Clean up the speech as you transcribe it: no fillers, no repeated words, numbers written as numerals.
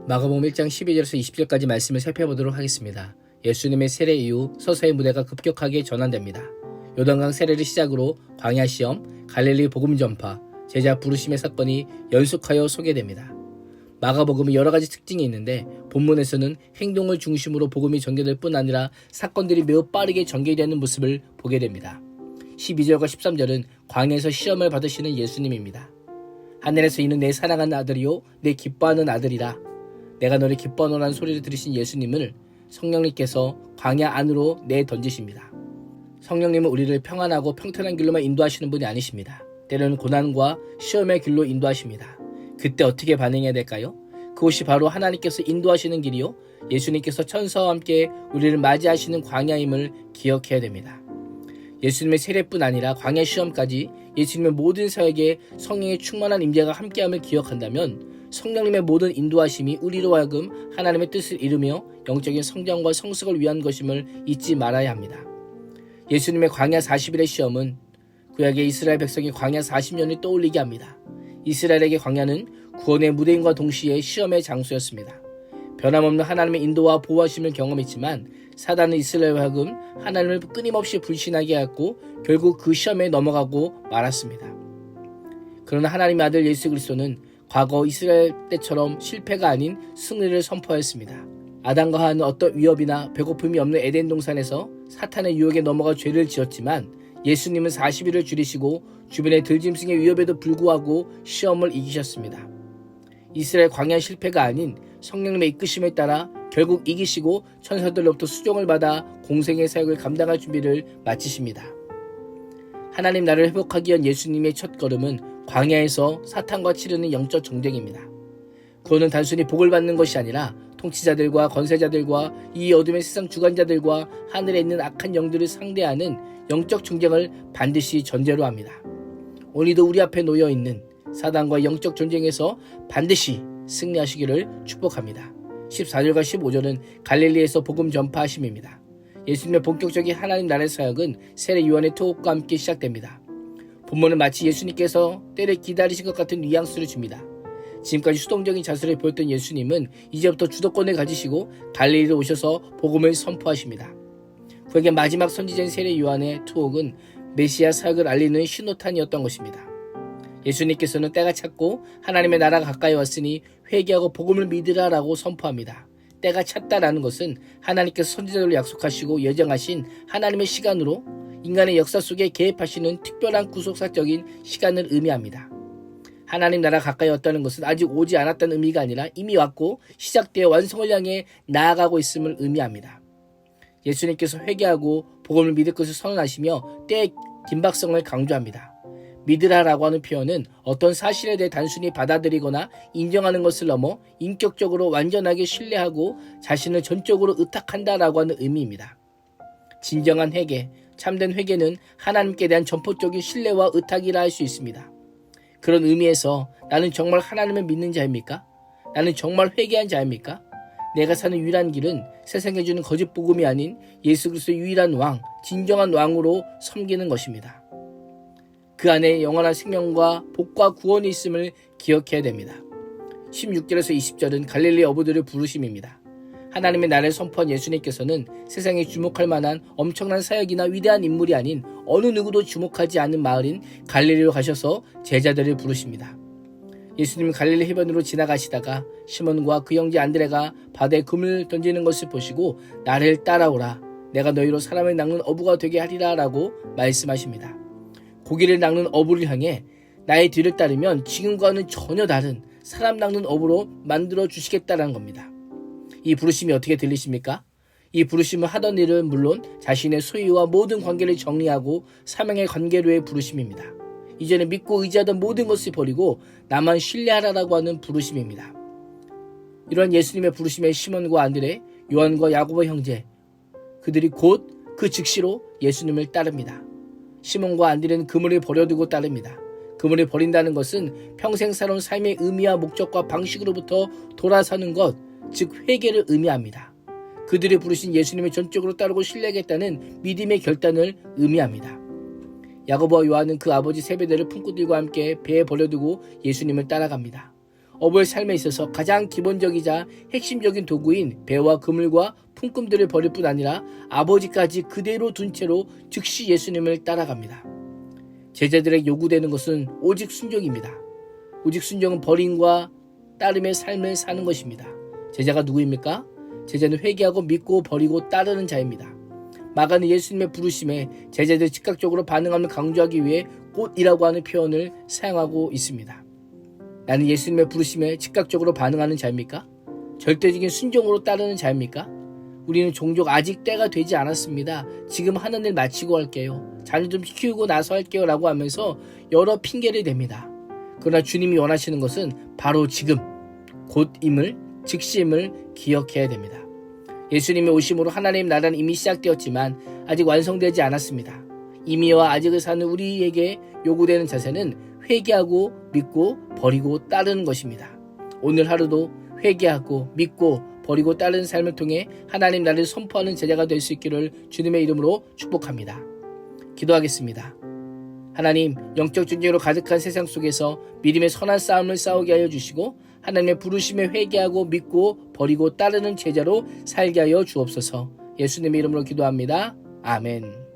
마가복음 1장 12절에서 20절까지 말씀을 살펴보도록 하겠습니다. 예수님의 세례 이후 서서히 무대가 급격하게 전환됩니다. 요단강 세례를 시작으로 광야 시험, 갈릴리 복음 전파, 제자 부르심의 사건이 연속하여 소개됩니다. 마가복음은 여러 가지 특징이 있는데 본문에서는 행동을 중심으로 복음이 전개될 뿐 아니라 사건들이 매우 빠르게 전개되는 모습을 보게 됩니다. 12절과 13절은 광야에서 시험을 받으시는 예수님입니다. 하늘에서 이는 내 사랑하는 아들이요 내 기뻐하는 아들이라. 내가 너를 기뻐하노라는 소리를 들으신 예수님을 성령님께서 광야 안으로 내던지십니다. 성령님은 우리를 평안하고 평탄한 길로만 인도하시는 분이 아니십니다. 때로는 고난과 시험의 길로 인도하십니다. 그때 어떻게 반응해야 될까요? 그곳이 바로 하나님께서 인도하시는 길이요 예수님께서 천사와 함께 우리를 맞이하시는 광야임을 기억해야 됩니다. 예수님의 세례뿐 아니라 광야 시험까지 예수님의 모든 사역에 성령의 충만한 임재가 함께함을 기억한다면 성령님의 모든 인도하심이 우리로 하여금 하나님의 뜻을 이루며 영적인 성장과 성숙을 위한 것임을 잊지 말아야 합니다. 예수님의 광야 40일의 시험은 구약의 이스라엘 백성이 광야 40년을 떠올리게 합니다. 이스라엘에게 광야는 구원의 무대임과 동시에 시험의 장소였습니다. 변함없는 하나님의 인도와 보호하심을 경험했지만 사단은 이스라엘과 하여금 하나님을 끊임없이 불신하게 하였고 결국 그 시험에 넘어가고 말았습니다. 그러나 하나님의 아들 예수 그리스도는 과거 이스라엘 때처럼 실패가 아닌 승리를 선포하였습니다. 아담과 하와는 어떤 위협이나 배고픔이 없는 에덴 동산에서 사탄의 유혹에 넘어가 죄를 지었지만 예수님은 40일을 줄이시고 주변의 들짐승의 위협에도 불구하고 시험을 이기셨습니다. 이스라엘 광야 실패가 아닌 성령님의 이끄심에 따라 결국 이기시고 천사들로부터 수종을 받아 공생의 사역을 감당할 준비를 마치십니다. 하나님 나라를 회복하기 위한 예수님의 첫걸음은 광야에서 사탄과 치르는 영적 전쟁입니다. 구원은 단순히 복을 받는 것이 아니라 통치자들과 권세자들과 이 어둠의 세상 주관자들과 하늘에 있는 악한 영들을 상대하는 영적 전쟁을 반드시 전제로 합니다. 오늘도 우리 앞에 놓여있는 사단과 영적 전쟁에서 반드시 승리하시기를 축복합니다. 14절과 15절은 갈릴리에서 복음 전파하심입니다. 예수님의 본격적인 하나님 나라의 사역은 세례 요한의 투옥과 함께 시작됩니다. 본문은 마치 예수님께서 때를 기다리신 것 같은 뉘앙스를 줍니다. 지금까지 수동적인 자세를 보였던 예수님은 이제부터 주도권을 가지시고 갈릴리로 오셔서 복음을 선포하십니다. 그에게 마지막 선지자인 세례 요한의 투옥은 메시아 사역을 알리는 신호탄이었던 것입니다. 예수님께서는 때가 찼고 하나님의 나라가 가까이 왔으니 회개하고 복음을 믿으라라고 선포합니다. 때가 찼다라는 것은 하나님께서 선지자들로 약속하시고 예정하신 하나님의 시간으로 인간의 역사 속에 개입하시는 특별한 구속사적인 시간을 의미합니다. 하나님 나라가 가까이 왔다는 것은 아직 오지 않았다는 의미가 아니라 이미 왔고 시작되어 완성을 향해 나아가고 있음을 의미합니다. 예수님께서 회개하고 복음을 믿을 것을 선언하시며 때의 긴박성을 강조합니다. 믿으라라고 하는 표현은 어떤 사실에 대해 단순히 받아들이거나 인정하는 것을 넘어 인격적으로 완전하게 신뢰하고 자신을 전적으로 의탁한다라고 하는 의미입니다. 진정한 회개, 참된 회개는 하나님께 대한 전폭적인 신뢰와 의탁이라 할 수 있습니다. 그런 의미에서 나는 정말 하나님을 믿는 자입니까? 나는 정말 회개한 자입니까? 내가 사는 유일한 길은 세상에 주는 거짓 복음이 아닌 예수 그리스도의 유일한 왕, 진정한 왕으로 섬기는 것입니다. 그 안에 영원한 생명과 복과 구원이 있음을 기억해야 됩니다. 16절에서 20절은 갈릴리 어부들의 부르심입니다. 하나님의 나라를 선포한 예수님께서는 세상에 주목할 만한 엄청난 사역이나 위대한 인물이 아닌 어느 누구도 주목하지 않는 마을인 갈릴리로 가셔서 제자들을 부르십니다. 예수님은 갈릴리 해변으로 지나가시다가 시몬과 그 형제 안드레가 바다에 금을 던지는 것을 보시고 나를 따라오라, 내가 너희로 사람을 낚는 어부가 되게 하리라 라고 말씀하십니다. 고기를 낚는 어부를 향해 나의 뒤를 따르면 지금과는 전혀 다른 사람 낚는 어부로 만들어 주시겠다는 겁니다. 이 부르심이 어떻게 들리십니까? 이 부르심을 하던 일은 물론 자신의 소유와 모든 관계를 정리하고 사명의 관계로의 부르심입니다. 이제는 믿고 의지하던 모든 것을 버리고 나만 신뢰하라라고 하는 부르심입니다. 이러한 예수님의 부르심에 시몬과 안드레, 요한과 야고보의 형제, 그들이 곧 그 즉시로 예수님을 따릅니다. 시몬과 안드레는 그물을 버려두고 따릅니다. 그물을 버린다는 것은 평생 살아온 삶의 의미와 목적과 방식으로부터 돌아서는 것, 즉 회개를 의미합니다. 그들이 부르신 예수님을 전적으로 따르고 신뢰하겠다는 믿음의 결단을 의미합니다. 야고보와 요한은 그 아버지 세베대를 품꾼들과 함께 배에 버려두고 예수님을 따라갑니다. 어부의 삶에 있어서 가장 기본적이자 핵심적인 도구인 배와 그물과 품금들을 버릴 뿐 아니라 아버지까지 그대로 둔 채로 즉시 예수님을 따라갑니다. 제자들에게 요구되는 것은 오직 순종입니다. 오직 순종은 버림과 따름의 삶을 사는 것입니다. 제자가 누구입니까? 제자는 회개하고 믿고 버리고 따르는 자입니다. 마가는 예수님의 부르심에 제자들이 즉각적으로 반응함을 강조하기 위해 곧이라고 하는 표현을 사용하고 있습니다. 나는 예수님의 부르심에 즉각적으로 반응하는 자입니까? 절대적인 순종으로 따르는 자입니까? 우리는 종종 아직 때가 되지 않았습니다. 지금 하는 일 마치고 할게요. 자녀 좀 키우고 나서 할게요 라고 하면서 여러 핑계를 댑니다. 그러나 주님이 원하시는 것은 바로 지금 곧임을 즉시임을 기억해야 됩니다. 예수님의 오심으로 하나님 나라는 이미 시작되었지만 아직 완성되지 않았습니다. 이미와 아직을 사는 우리에게 요구되는 자세는 회개하고 믿고 버리고 따르는 것입니다. 오늘 하루도 회개하고 믿고 버리고 따르는 삶을 통해 하나님 나라를 선포하는 제자가 될 수 있기를 주님의 이름으로 축복합니다. 기도하겠습니다. 하나님, 영적 전쟁으로 가득한 세상 속에서 믿음의 선한 싸움을 싸우게 하여 주시고 하나님의 부르심에 회개하고 믿고 버리고 따르는 제자로 살게 하여 주옵소서. 예수님의 이름으로 기도합니다. 아멘.